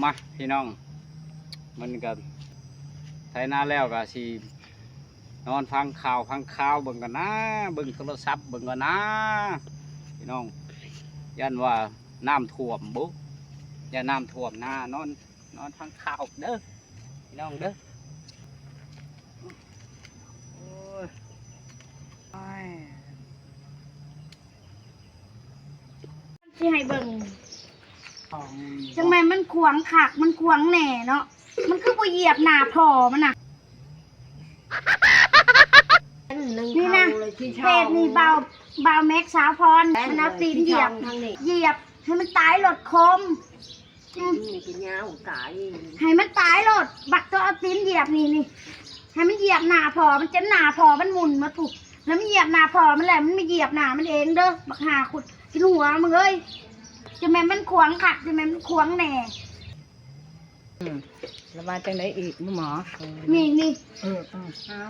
มาพี่น้องมันก็ไถนาแล้วก็สินอนฟังข่าวเบิ่งกันนะเบิ่งโทรศัพท์เบิ่งกันนะพี่น้องยันว่าน้ำท่วมบุ๊อย่าน้ำท่วมนะนอนฟังข่าวเด้อพี่น้องเด้อโอ้ย ที่ให้เบิ่งจังแม่มันขวางขักมันขวางแหน่เนาะมันคือบ่เหยียบหน้าพอมันน่ะนี่นะเพศนี่เบาแม็กสาวพรมันเอาตีนเหยียบให้มันตายหลดคมให้มันตายหลดบักตัวเอาตีนเหยียบนี่ให้มันเหยียบหน้าพอมันจะหน้าพอมันหมุนมาถูกแล้วมันเหยียบหน้าพอมันแหละมันไม่เหยียบหน้ามันเองเด้อบักหาขุดกินหัวมึงเอ้ยจะแม่มันขวางขัดจะแม่มันขวางแหน่แล้วมาจังได๋อีกหมอนี่เอา